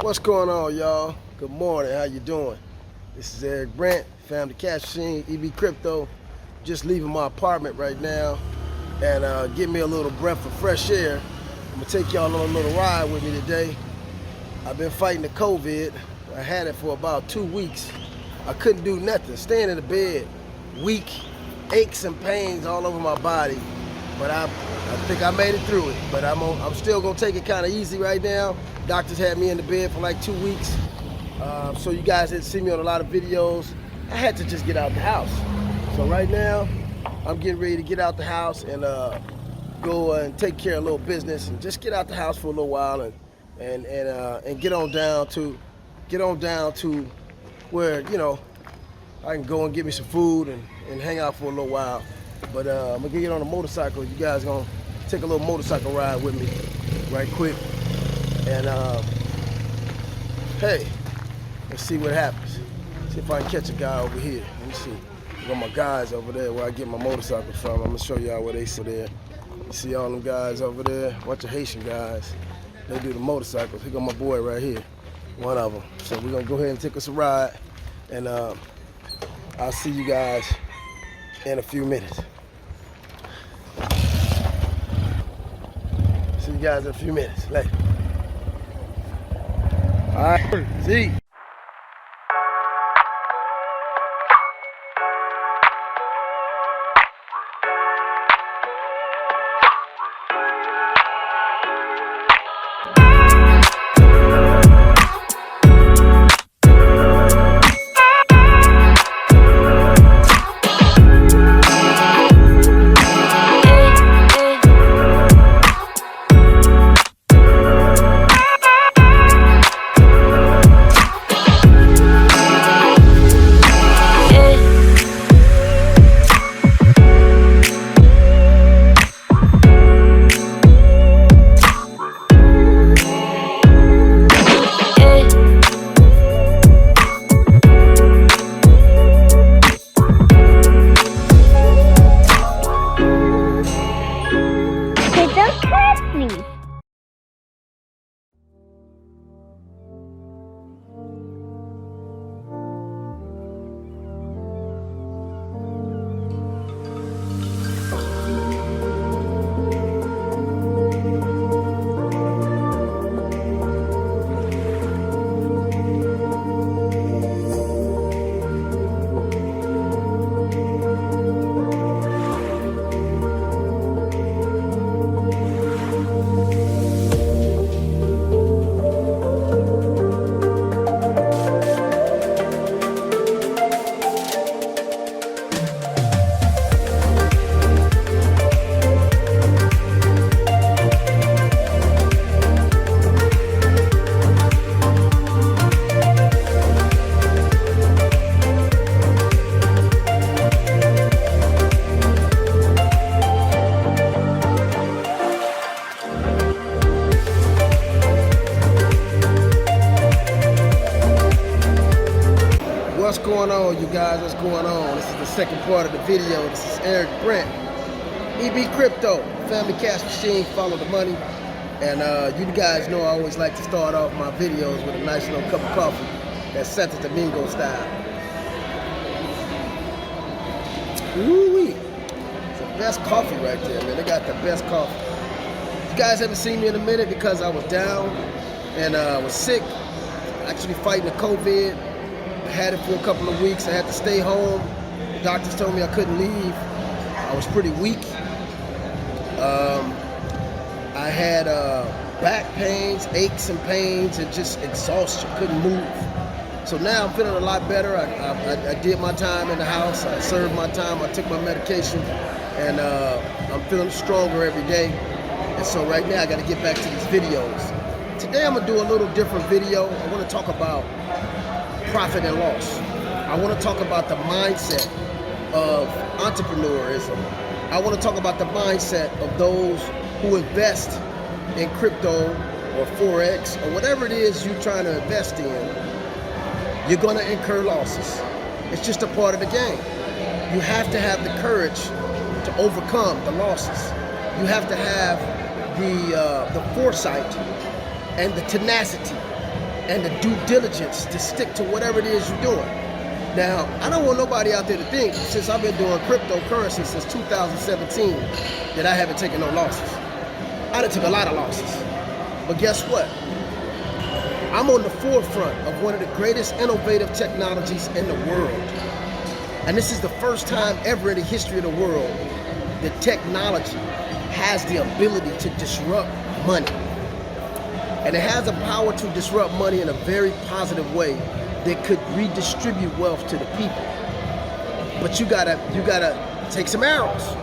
What's going on, y'all? Good morning. How you doing? This is Erick Brent, Family Cash Machine, EB Crypto. Just leaving my apartment right now and give me a little breath of fresh air. I'm gonna take y'all on a little ride with me today. I've been fighting the COVID. I had it for about 2 weeks. I couldn't do nothing, staying in the bed, weak, aches and pains all over my body. But I think I made it through it. But I'm still gonna take it kind of easy right now. Doctors had me in the bed for like 2 weeks. So you guys didn't see me on a lot of videos. I had to just get out the house. So right now, I'm getting ready to get out the house and go and take care of a little business and just get out the house for a little while and get on down to where, you know, I can go and get me some food and hang out for a little while. But I'm gonna get on a motorcycle. You guys gonna take a little motorcycle ride with me right quick. And hey, let's see what happens. See if I can catch a guy over here. Let me see. I got my guys over there where I get my motorcycle from. I'm gonna show y'all where they sit there. You see all them guys over there? Bunch of Haitian guys. They do the motorcycles. Here got my boy right here, one of them. So we're gonna go ahead and take us a ride, and I'll see you guys in a few minutes. See you guys in a few minutes. Later. All right, see. What's going on, you guys? What's going on? This is the second part of the video. This is Erick Brent, EB Crypto, Family Cash Machine, follow the money. And you guys know I always like to start off my videos with a nice little cup of coffee. That's Santo Domingo style. Woo-wee. It's the best coffee right there, man. They got the best coffee. You guys haven't seen me in a minute because I was down and was sick, actually fighting the COVID. I had it for a couple of weeks. I had to stay home. The doctors told me I couldn't leave. I was pretty weak. I had back pains, aches and pains, and just exhaustion. Couldn't move. So now I'm feeling a lot better. I did my time in the house. I served my time. I took my medication, and I'm feeling stronger every day. And so right now I got to get back to these videos. Today I'm gonna do a little different video. I want to talk about profit and loss. I want to talk about the mindset of entrepreneurism. I want to talk about the mindset of those who invest in crypto or Forex or whatever it is you're trying to invest in. You're going to incur losses. It's just a part of the game. You have to have the courage to overcome the losses. You have to have the foresight and the tenacity and the due diligence to stick to whatever it is you're doing. Now, I don't want nobody out there to think, since I've been doing cryptocurrency since 2017, that I haven't taken no losses. I done took a lot of losses. But guess what? I'm on the forefront of one of the greatest innovative technologies in the world. And this is the first time ever in the history of the world that technology has the ability to disrupt money. And it has the power to disrupt money in a very positive way that could redistribute wealth to the people. But you gotta take some arrows.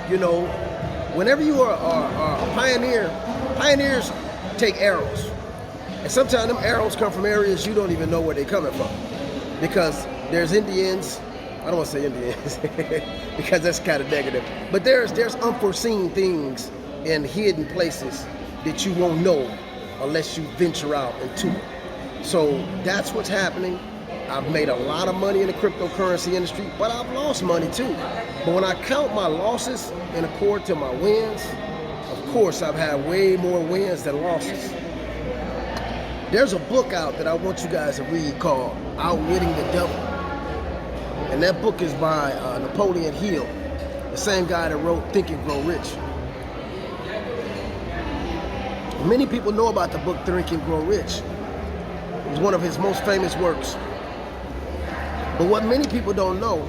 You know, whenever you are a pioneer, pioneers take arrows. And sometimes them arrows come from areas you don't even know where they're coming from. Because there's Indians, I don't want to say Indians, because that's kind of negative. But there's unforeseen things in hidden places that you won't know unless you venture out into it. So that's what's happening. I've made a lot of money in the cryptocurrency industry, but I've lost money too. But when I count my losses in accord to my wins, of course I've had way more wins than losses. There's a book out that I want you guys to read called Outwitting the Devil. And that book is by Napoleon Hill, the same guy that wrote Think and Grow Rich. Many people know about the book Think and Grow Rich. It was one of his most famous works. But what many people don't know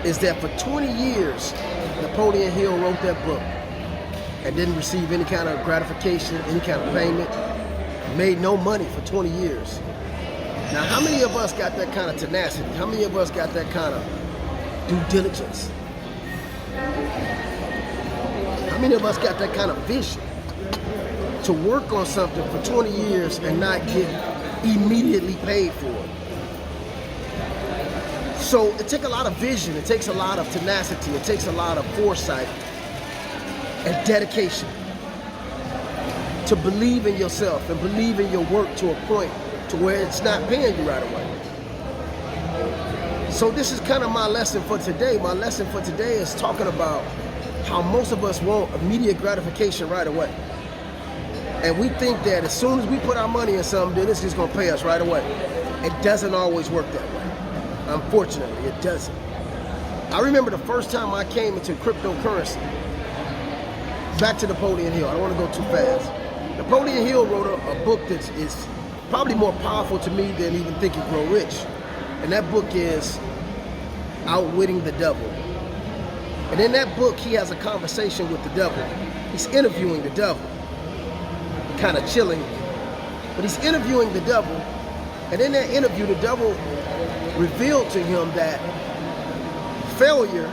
is that for 20 years, Napoleon Hill wrote that book and didn't receive any kind of gratification, any kind of payment, made no money for 20 years. Now, how many of us got that kind of tenacity? How many of us got that kind of due diligence? How many of us got that kind of vision to work on something for 20 years and not get immediately paid for it? So it takes a lot of vision, it takes a lot of tenacity, it takes a lot of foresight and dedication to believe in yourself and believe in your work to a point to where it's not paying you right away. So this is kind of my lesson for today. My lesson for today is talking about how most of us want immediate gratification right away. And we think that as soon as we put our money in something, then it's just gonna pay us right away. It doesn't always work that way. Unfortunately, it doesn't. I remember the first time I came into cryptocurrency. Back to Napoleon Hill, I don't wanna go too fast. Napoleon Hill wrote a book that is probably more powerful to me than even Think and Grow Rich. And that book is Outwitting the Devil. And in that book, he has a conversation with the devil. He's interviewing the devil. Kind of chilling, but he's interviewing the devil. And in that interview, the devil revealed to him that failure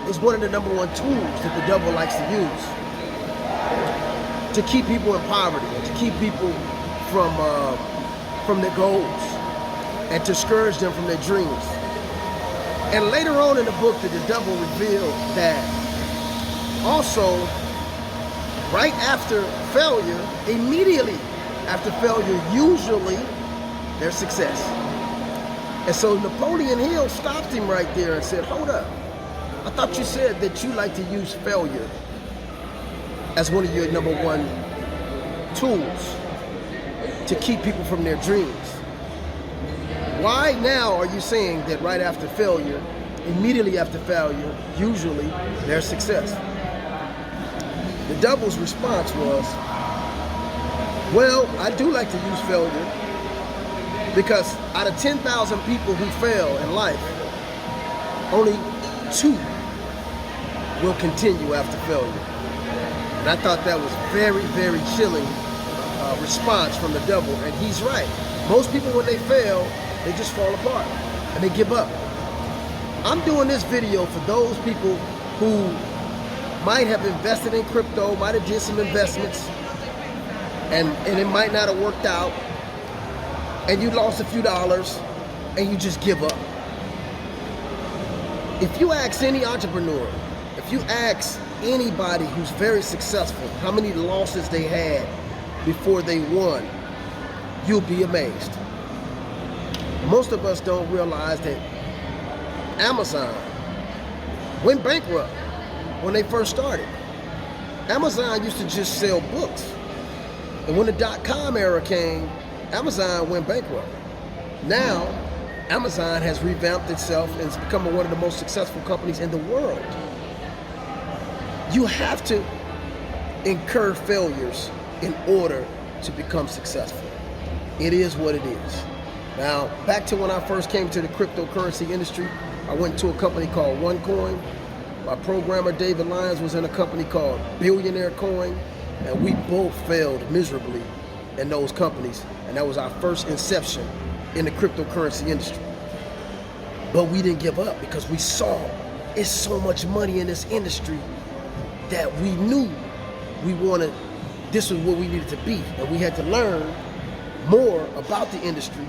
is one of the #1 tools that the devil likes to use to keep people in poverty and to keep people from their goals and to discourage them from their dreams. And later on in the book, the devil revealed that also right after failure, immediately after failure, usually there's success. And so Napoleon Hill stopped him right there and said, hold up, I thought you said that you like to use failure as one of your #1 tools to keep people from their dreams. Why now are you saying that right after failure, immediately after failure, usually there's success? The devil's response was, well, I do like to use failure because out of 10,000 people who fail in life, only 2 will continue after failure. And I thought that was very, very chilling response from the devil, and he's right. Most people, when they fail, they just fall apart and they give up. I'm doing this video for those people who might have invested in crypto, might have did some investments, and it might not have worked out, and you lost a few dollars, and you just give up. If you ask any entrepreneur, if you ask anybody who's very successful how many losses they had before they won, you'll be amazed. Most of us don't realize that Amazon went bankrupt when they first started. Amazon used to just sell books. And when the .com era came, Amazon went bankrupt. Now, Amazon has revamped itself and it's become one of the most successful companies in the world. You have to incur failures in order to become successful. It is what it is. Now, back to when I first came to the cryptocurrency industry, I went to a company called OneCoin. My programmer, David Lyons, was in a company called Billionaire Coin, and we both failed miserably in those companies, and that was our first inception in the cryptocurrency industry. But we didn't give up because we saw it's so much money in this industry that we knew this was what we needed to be, and we had to learn more about the industry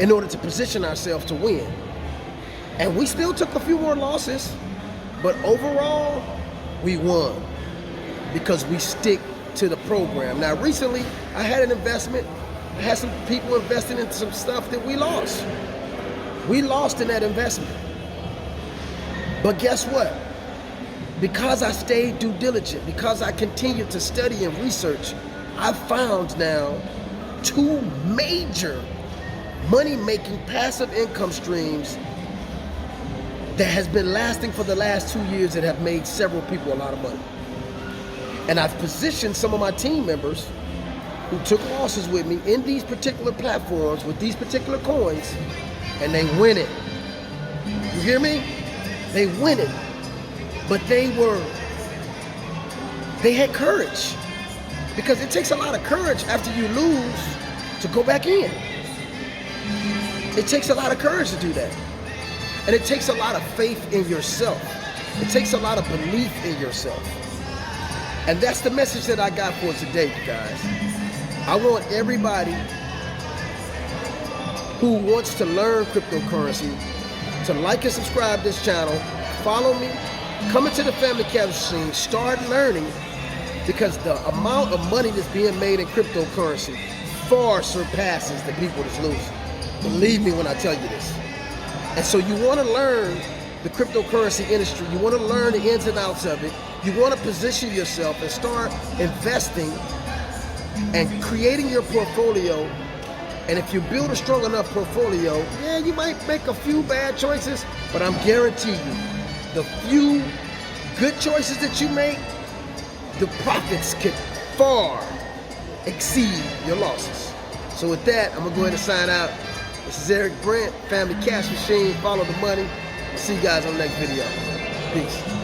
in order to position ourselves to win. And we still took a few more losses, but overall, we won because we stick to the program. Now, recently, I had an investment. I had some people investing into some stuff that we lost. We lost in that investment. But guess what? Because I stayed due diligent, because I continued to study and research, I found now 2 major money-making passive income streams that has been lasting for the last 2 years that have made several people a lot of money. And I've positioned some of my team members who took losses with me in these particular platforms with these particular coins, and they win it. You hear me? They win it. But they had courage, because it takes a lot of courage after you lose to go back in. It takes a lot of courage to do that. And it takes a lot of faith in yourself. It takes a lot of belief in yourself. And that's the message that I got for today, guys. I want everybody who wants to learn cryptocurrency to like and subscribe to this channel, follow me, come into the family capital scene, start learning, because the amount of money that's being made in cryptocurrency far surpasses the people that's losing. Believe me when I tell you this. And so you want to learn the cryptocurrency industry. You want to learn the ins and outs of it. You want to position yourself and start investing and creating your portfolio. And if you build a strong enough portfolio, yeah, you might make a few bad choices, but I'm guaranteeing you, the few good choices that you make, the profits could far exceed your losses. So with that, I'm gonna go ahead and sign out. This is Erick, Brent, Family Cash Machine. Follow the money. I'll see you guys on the next video. Peace.